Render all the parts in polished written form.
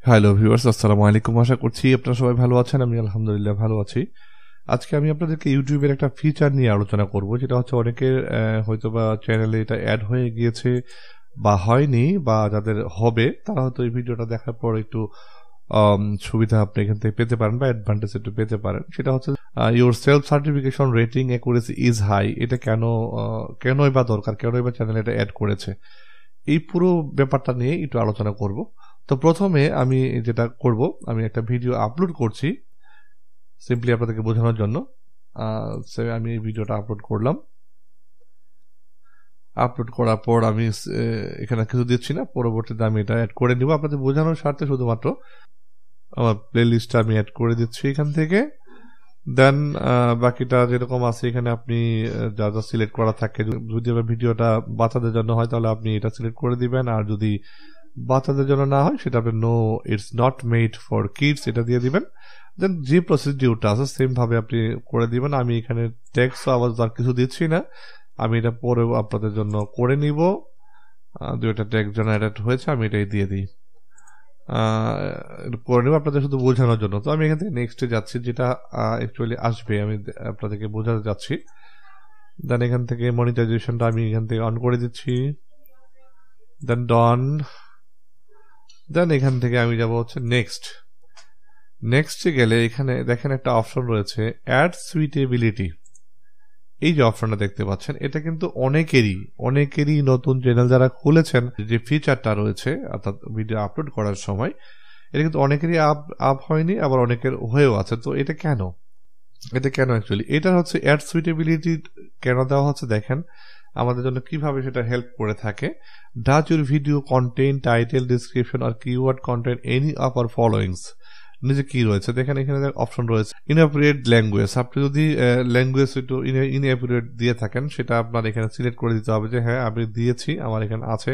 Hello viewers, আসসালামু আলাইকুম। আশা করছি আপনারা সবাই ভালো আছেন। আমি আলহামদুলিল্লাহ ভালো আছি। আজকে আমি আপনাদেরকে ইউটিউবের একটা ফিচার নিয়ে আলোচনা করব, যেটা হচ্ছে অনেকের হয়তোবা চ্যানেলে এটা অ্যাড হয়ে গিয়েছে বা হয়নি, বা যাদের হবে তারা হয়তো এই ভিডিওটা দেখার পর একটু সুবিধা আপনি এখান থেকে পেতে পারেন বা অ্যাডভান্টেজ একটু পেতে পারেন। সেটা হচ্ছে your self certification rating accuracy is high. এটা কেনই বা দরকার, কেনই বা চ্যানেলে এটা অ্যাড করেছে, এই পুরো ব্যাপারটা নিয়ে একটু আলোচনা করব। তো প্রথমে আমি যেটা করব, আমি একটা ভিডিও আপলোড করছি সিম্পলি আপনাদেরকে বোঝানোর জন্য। আমি এই ভিডিওটা আপলোড করলাম। আপলোড করার পর আমি এখানে কিছু দিচ্ছি না, পরবর্তীতে আমি এটা অ্যাড করে নিব আপনাদের বোঝানোর স্বার্থে। শুধুমাত্র আমার প্লে লিস্টটা আমি অ্যাড করে দিচ্ছি এখান থেকে। দেন বাকিটা যেরকম আছে এখানে আপনি যা যা সিলেক্ট করা থাকে, যদি ভিডিওটা বাচ্চাদের জন্য হয় তাহলে আপনি এটা সিলেক্ট করে দিবেন, আর যদি বাচ্চাদের জন্য না হয় সেটা আপনি no it's not made for kids এটা দিয়ে দিবেন। দেন যে প্রসিডিউরটা আছে সেম ভাবে আপনি করে দিবেন। আমি এখানে টেক্সট আওয়াজ আর কিছু দিচ্ছি না, আমি এটা পরে আপনাদের জন্য করে নিব। দুইটা টেক্সট জেনারেট হয়েছে, আমি এটাই দিয়ে দিই, করে নেব আপনাদের শুধু বোঝানোর জন্য। তো আমি এখান থেকে নেক্সটে যাচ্ছি, যেটা অ্যাকচুয়ালি আসবে আমি আপনাদেরকে বোঝাতে যাচ্ছি। দেন এখান থেকে মনিটাইজেশনটা আমি এখান থেকে অন করে দিচ্ছি। দেন ডন। দেন এখান থেকে আমি যাব হচ্ছে নেক্সটে গেলে এখানে দেখেন একটা অপশন রয়েছে অ্যাড সুইটেবিলিটি। এই যে অপশনটা দেখতে পাচ্ছেন, এটা কিন্তু অনেকেরই নতুন চ্যানেল যারা খুলেছেন, যে ফিচারটা রয়েছে অর্থাৎ ভিডিও আপলোড করার সময়, এটা কিন্তু অনেকেরই আপ হয়নি, আবার অনেকের হয়েও আছে। তো এটা কেন অ্যাকচুয়ালি এটা হচ্ছে অ্যাড সুইটেবিলিটি কেন দেওয়া হচ্ছে দেখেন আমাদের জন্য কিভাবে সেটা হেল্প করে থাকে। Does your video content title description আর keyword content any of our followings. নিচে কি রয়েছে দেখেন, এখানে অপশন রয়েছে ইনঅ্যাপ্রোপ্রিয়েট ল্যাঙ্গুয়েজ। আপনি যদি ল্যাঙ্গুয়েজ একটু ইনঅ্যাপ্রোপ্রিয়েট দিয়ে থাকেন, সেটা আপনার এখানে সিলেক্ট করে দিতে হবে যে হ্যাঁ আমি দিয়েছি, আমার এখানে আছে,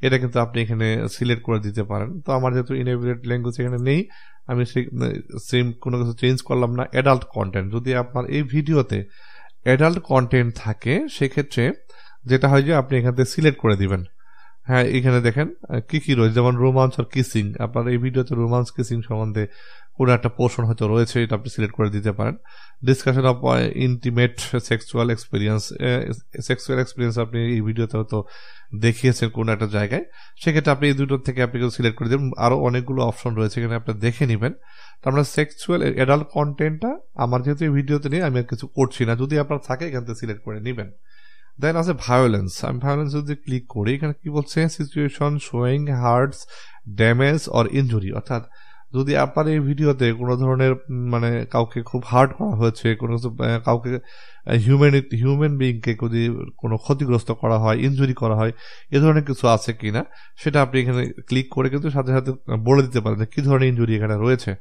এটা কিন্তু আপনি এখানে সিলেক্ট করে দিতে পারেন। তো আমার যেহেতু ইনঅ্যাপ্রোপ্রিয়েট ল্যাঙ্গুয়েজ এখানে নেই, আমি সেম কোনো কিছু চেঞ্জ করলাম না। অ্যাডাল্ট কন্টেন্ট, যদি আপনার এই ভিডিওতে অ্যাডাল্ট কন্টেন্ট থাকে সেক্ষেত্রে যেটা হয় যে আপনি এখান থেকে সিলেক্ট করে দিবেন। হ্যাঁ, এখানে দেখেন কি রয়েছে, যেমন রোমান্স আর কিসিং। আপনার এই ভিডিওতে রোমান্স কিসিং সম্বন্ধে কোনো একটা পোর্শন হয়তো রয়েছে, এটা আপনি সিলেক্ট করে দিতে পারেন। Discussion of intimate sexual experience আপনি এই ভিডিওতে হয়তো দেখিয়েছেন কোনো একটা জায়গায়, সেক্ষেত্রে আপনি এই দুটোর থেকে আপনি সিলেক্ট করে দেবেন। আরো অনেকগুলো অপশন রয়েছে, এখানে আপনি দেখে নেবেন। তো আমরা সেক্সুয়াল অ্যাডাল্ট কন্টেন্টটা আমার যেহেতু এই ভিডিওতে নেই, আমি আর কিছু করছি না, যদি আপনার থাকে এখান থেকে সিলেক্ট করে নেবেন। দেন আছে ভায়োলেন্স। আমি ভায়োলেন্স যদি ক্লিক করি, এখানে কি বলছে, situation showing hurts damage or injury. অর্থাৎ যদি আপনার এই ভিডিওতে কোনো ধরনের মানে কাউকে খুব হার্ট করা হয়েছে, কোনো কিছু কাউকে হিউম্যান বিইংকে যদি কোনো ক্ষতিগ্রস্ত করা হয়, ইনজুরি করা হয়, এ ধরনের কিছু আছে কিনা সেটা আপনি এখানে ক্লিক করে কিন্তু সাথে সাথে বলে দিতে পারেন যে কি ধরনের ইনজুরি এখানে রয়েছে।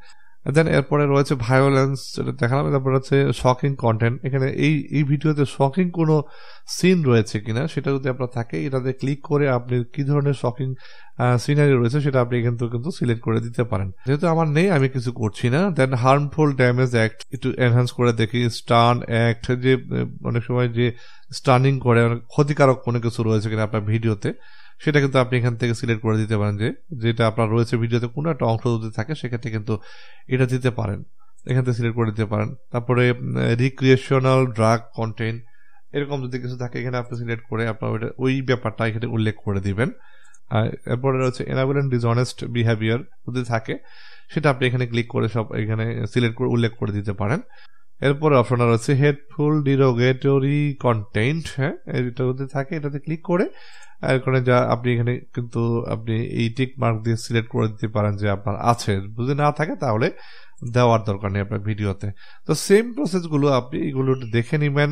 দেন এরপরে রয়েছে ভায়োলেন্স, যেটা দেখালাম। তারপরে হচ্ছে শকিং কন্টেন্ট। এখানে এই ভিডিওতে শকিং কোনো সিন রয়েছে কিনা সেটা যদি আপনার থাকে, এটাতে ক্লিক করে আপনি কি ধরনের শকিং সিনারি রয়েছে সেটা আপনি কিন্তু সিলেক্ট করে দিতে পারেন। যেহেতু আমার নেই, আমি কিছু করছি না। দেন হার্মফুল ড্যামেজ অ্যাক্ট একটু এনহ্যান্স করে দেখি। স্টান অ্যাক্ট, যে অনেক সময় যে স্টানিং করে ক্ষতিকারক কোনো কিছু রয়েছে কিনা আপনার ভিডিওতে, সেটা কিন্তু আপনি এখান থেকে সিলেক্ট করে দিতে পারেন। যেটা আপনার রয়েছে ভিডিওতে কোনো একটা অংশ যদি থাকে সেক্ষেত্রে কিন্তু এটা দিতে পারেন, এখান থেকে সিলেক্ট করে দিতে পারেন। তারপরে রিক্রিয়েশনাল ড্রাগ কন্টেন্ট, এরকম যদি কিছু থাকে এখানে আপনি সিলেক্ট করে আপনার ওই ব্যাপারটা এখানে উল্লেখ করে দিবেন। আর এরপরে রয়েছে এনাবল এন্ড ডিসঅনেস্ট বিহেভিয়ার যদি থাকে, সেটা আপনি এখানে ক্লিক করে সব এখানে সিলেক্ট করে উল্লেখ করে দিতে পারেন। এরপরে অপশন রয়েছে হেটফুল ডিরোগেটরি কন্টেন্ট। হ্যাঁ, এটা যদি থাকে এটাতে ক্লিক করে এখানে যা আপনি এখানে কিন্তু আপনি এই টিক মার্ক দিয়ে সিলেক্ট করে দিতে পারেন যে আপনার আছে। যদি না থাকে তাহলে দেওয়ার দরকার নেই আপনার ভিডিওতে। তো সেম প্রসেসগুলো আপনি এগুলো দেখে নেবেন।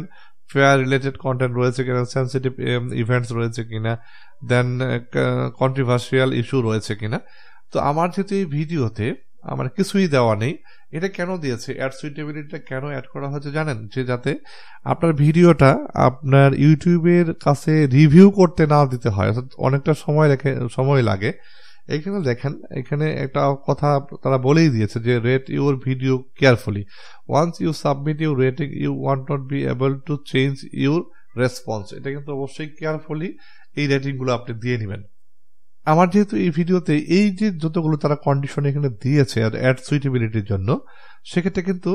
ফেয়ার রিলেটেড কন্টেন্ট রয়েছে কিনা, সেন্সিটিভ ইভেন্টস রয়েছে কিনা, দেন কন্ট্রোভার্সিয়াল ইস্যু রয়েছে কিনা। তো আমার যেহেতু এই ভিডিওতে আমার কিছুই দেওয়া নেই, এটা কেন দিয়েছে, অ্যাড সুইটেবিলিটিটা কেন অ্যাড করা হয়েছে জানেন, যে যাতে আপনার ভিডিওটা আপনার ইউটিউবের কাছে রিভিউ করতে না দিতে হয়, অর্থাৎ অনেকটা সময় লাগে। এখানে দেখেন, এখানে একটা কথা তারা বলেই দিয়েছে যে rate your video carefully, once you submit your rating you won't not be able to change your response. এটা কিন্তু অবশ্যই কেয়ারফুলি এই রেটিংগুলো আপনি দিয়ে নেবেন। আমার যেহেতু এই ভিডিওতে এই যে যতগুলো তারা কন্ডিশন এখানে দিয়েছে আর অ্যাড সুইটেবিলিটির জন্য, সেক্ষেত্রে কিন্তু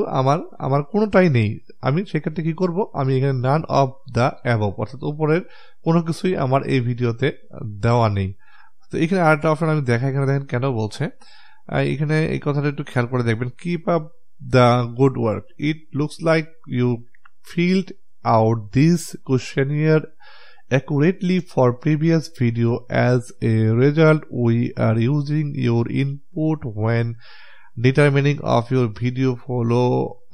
আমার কোনোটাই নেই। আমি সেক্ষেত্রে কি করব, আমি এখানে নান অফ দ্য অ্যাবভ, অর্থাৎ উপরের কোনো কিছুই আমার এই ভিডিওতে দেওয়া নেই। তো এখানে আরেকটা অপশন আমি দেখা, এখানে দেখেন কেন বলছে, এখানে এই কথাটা একটু খেয়াল করে দেখবেন, keep up the good work, it looks like you filled out this questionnaire accurately for previous video. As a result, we are using your input when determining of your video. Follow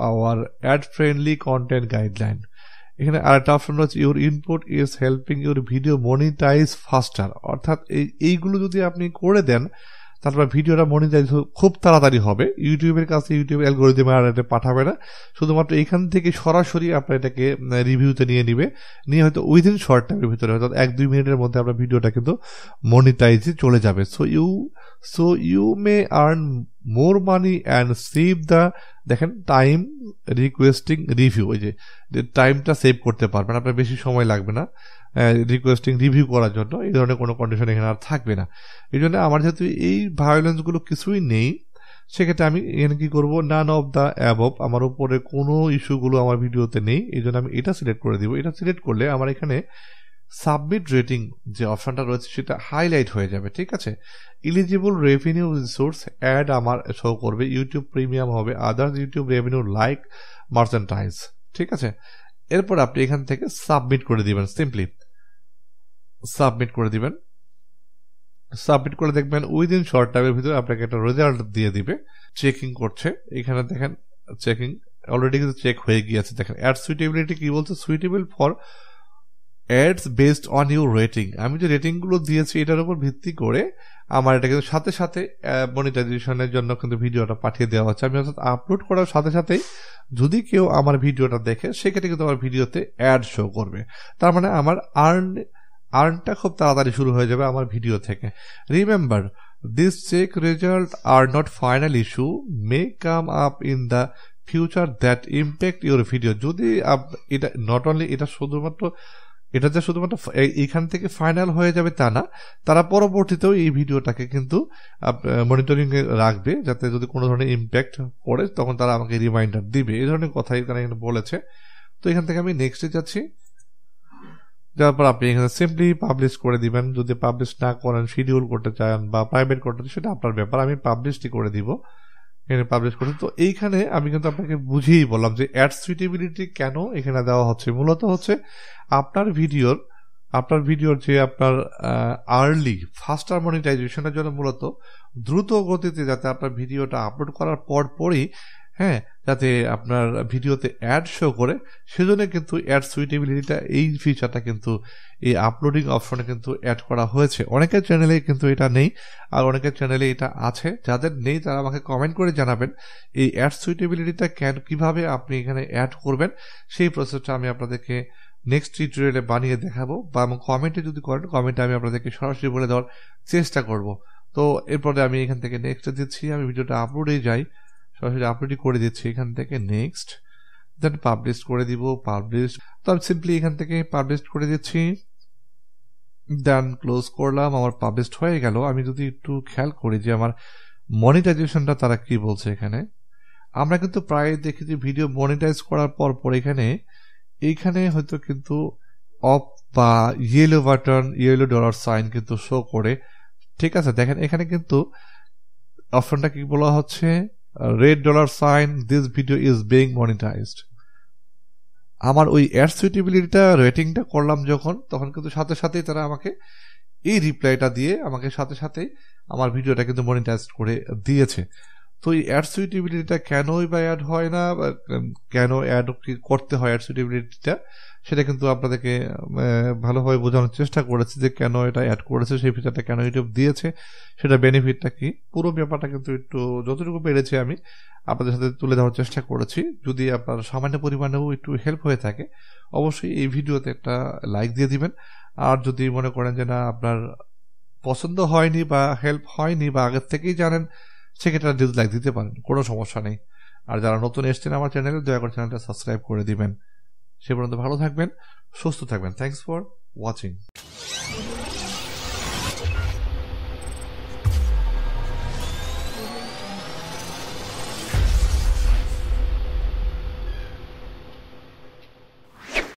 our ad-friendly content guideline. এখানে আরেকটা option রয়েছে, your input is helping your video monetise faster, অর্থাৎ এইগুলো যদি আপনি করে দেন তারপর ভিডিওটা মনিটাইজ খুব তাড়াতাড়ি হবে। ইউটিউবের কাছে ইউটিউব অ্যালগরিদম আর এটা পাঠাবে না, শুধুমাত্র এখান থেকে সরাসরি আপনার এটাকে রিভিউতে নিয়ে হয়তো উইদিন শর্ট টাইমের ভিতরে হয়তো 1-2 মিনিটের মধ্যে আপনার ভিডিওটা কিন্তু মনিটাইজে চলে যাবে। So you may earn more money and save the, দেখেন টাইম রিকোয়েস্টিং রিভিউ, এই যে টাইমটা সেভ করতে পারবেন, আপনার বেশি সময় লাগবে না রিকোয়েস্টিং রিভিউ করার জন্য। এই ধরনের কোনো কন্ডিশন এখানে আর থাকবে না। এই জন্য আমার যেহেতু এই ভায়োলেন্সগুলো কিছুই নেই, সেক্ষেত্রে আমি এখানে কি করবো, নান অফ দ্য অ্যাবভ, আমার উপরে কোনো ইস্যুগুলো আমার ভিডিওতে নেই, এই জন্য আমি এটা সিলেক্ট করে দিব। এটা সিলেক্ট করলে আমার এখানে সাবমিট রেটিং যে অপশনটা রয়েছে সেটা হাইলাইট হয়ে যাবে, ঠিক আছে। এলিজিবল রেভিনিউ রিসোর্স অ্যাড আমার শো করবে, ইউটিউব প্রিমিয়াম হবে, আদার্স ইউটিউব রেভিনিউ লাইক মার্চেন্টাইজ, ঠিক আছে। এরপর আপনি এখান থেকে সাবমিট করে দিবেন, সিম্পলি সাবমিট করে দিবেন। সাবমিট করে দেখবেন উইদিন শর্ট টাইমের ভিতরে আপনাকে একটা রেজাল্ট দিয়ে দিবে। চেকিং করছে, এখানে দেখেন চেকিং অলরেডি কিন্তু চেক হয়ে গিয়েছে। দেখেন অ্যাড সুইটেবিলিটি কি বলছে, suitable for ads based on your rating. আমি যে রেটিংগুলো দিয়েছি এটার উপর ভিত্তি করে আমার এটা কিন্তু সাথে সাথে মনিটাইজেশনের জন্য কিন্তু ভিডিওটা পাঠিয়ে দেওয়া হচ্ছে। আমি অর্থাৎ আপলোড করার সাথে সাথেই যদি কেউ আমার ভিডিওটা দেখে সেক্ষেত্রে কিন্তু আমার ভিডিওতে অ্যাড শো করবে। তার মানে আমার আর্নটা খুব তাড়াতাড়ি শুরু হয়ে যাবে আমার ভিডিও থেকে। Remember, this check result are not final issue, may come up in the future that impact your video. যদি এটা নট অনলি এটা যে শুধুমাত্র এখান থেকে ফাইনাল হয়ে যাবে তা না, তারা পরবর্তীতেও এই ভিডিওটাকে কিন্তু মনিটরিং এ রাখবে, যাতে যদি কোনো ধরনের ইম্প্যাক্ট পড়ে তখন তারা আমাকে রিমাইন্ডার দিবে। এই ধরনের কথাই তারা এখানে বলেছে। তো এখান থেকে আমি নেক্সটে যাচ্ছি, যাওয়ার পর আপনি এখানে সিম্পলি পাবলিশ করে দিবেন। যদি পাবলিশ না করেন, শিডিউল করতে চান বা প্রাইভেট করতে চান, সেটা আপনার ব্যাপার। আমি পাবলিশটি করে দিব, এখানে পাবলিশ করতে। তো এইখানে আমি কিন্তু আপনাকে বুঝিয়েই বললাম যে অ্যাড সুইটেবিলিটি কেন এখানে দেওয়া হচ্ছে। মূলত হচ্ছে আপনার ভিডিওর যে আপনার আর্লি ফাস্টার মনিটাইজেশনের জন্য, মূলত দ্রুত গতিতে যাতে আপনার ভিডিওটা আপলোড করার পরই যাতে আপনার ভিডিওতে অ্যাড শো করে, সেজন্য কিন্তু অ্যাড সুইটেবিলিটিটা, এই ফিচারটা কিন্তু এই আপলোডিং অপশনে কিন্তু অ্যাড করা হয়েছে। অনেকের চ্যানেলে কিন্তু এটা নেই, আর অনেকের চ্যানেলে এটা আছে। যাদের নেই তারা আমাকে কমেন্ট করে জানাবেন এই অ্যাড সুইটেবিলিটিটা কিভাবে আপনি এখানে অ্যাড করবেন। সেই প্রসেসটা আমি আপনাদেরকে নেক্সট টিউটোরিয়ালে বানিয়ে দেখাবো, বা কমেন্টে যদি করেন, কমেন্টে আমি আপনাদেরকে সরাসরি বলে দেওয়ার চেষ্টা করব। তো এরপরে আমি এখান থেকে নেক্সট দিচ্ছি, আমি ভিডিওটা আপলোডে যাই, সরাসরি আপলোডই করে দিচ্ছি এখান থেকে, নেক্সট, দেন পাবলিশ করে দিব, পাবলিশ। তো আমি সিম্পলি এখান থেকে পাবলিশ করে দিচ্ছি, দেন ক্লোজ করলাম, আমার পাবলিশ হয়ে গেল। আমি যদি একটু খেয়াল করি যে আমার মনিটাইজেশনটা তারা কি বলছে, এখানে আমরা কিন্তু প্রায় দেখি যে ভিডিও মনিটাইজ করার পর এইখানে হয়তো কিন্তু অফ বা yellow button, yellow dollar sign কিন্তু শো করে, ঠিক আছে। দেখেন এখানে কিন্তু অপশনটা কি বলা হচ্ছে, red dollar sign, this video is being monetised. আমার ওই অ্যাড সুইটেবিলিটিটা রেটিংটা করলাম যখন, তখন কিন্তু সাথে সাথেই তারা আমাকে এই রিপ্লাইটা দিয়ে আমাকে সাথে সাথেই আমার ভিডিওটা কিন্তু মনিটাইজ করে দিয়েছে। তো এই অ্যাড সুইটেবিলিটিটা কেনই বা অ্যাড হয় না, কেন অ্যাড করতে হয় অ্যাড সুইটেবিলিটিটা, সেটা কিন্তু আপনাদেরকে ভালোভাবে বোঝানোর চেষ্টা করেছি যে কেন এটা অ্যাড করেছে, সেই ফিচারটা কেন ইউটিউব দিয়েছে, সেটা বেনিফিটটা কি, পুরো ব্যাপারটা কিন্তু একটু যতটুকু পেরেছি আমি আপনাদের সাথে তুলে ধরার চেষ্টা করেছি। যদি আপনার সামান্য পরিমাণেও একটু হেল্প হয়ে থাকে, অবশ্যই এই ভিডিওতে একটা লাইক দিয়ে দিবেন। আর যদি মনে করেন যে না আপনার পছন্দ হয়নি বা হেল্প হয়নি বা আগের থেকেই জানেন, সেক্ষেত্রে ডিসলাইক দিতে পারেন, কোনো সমস্যা নেই। আর যারা নতুন এসছেন আমার চ্যানেলে, দয়া করে চ্যানেলটা সাবস্ক্রাইব করে দিবেন। সে পর্যন্ত ভালো থাকবেন, সুস্থ থাকবেন। Thanks for watching.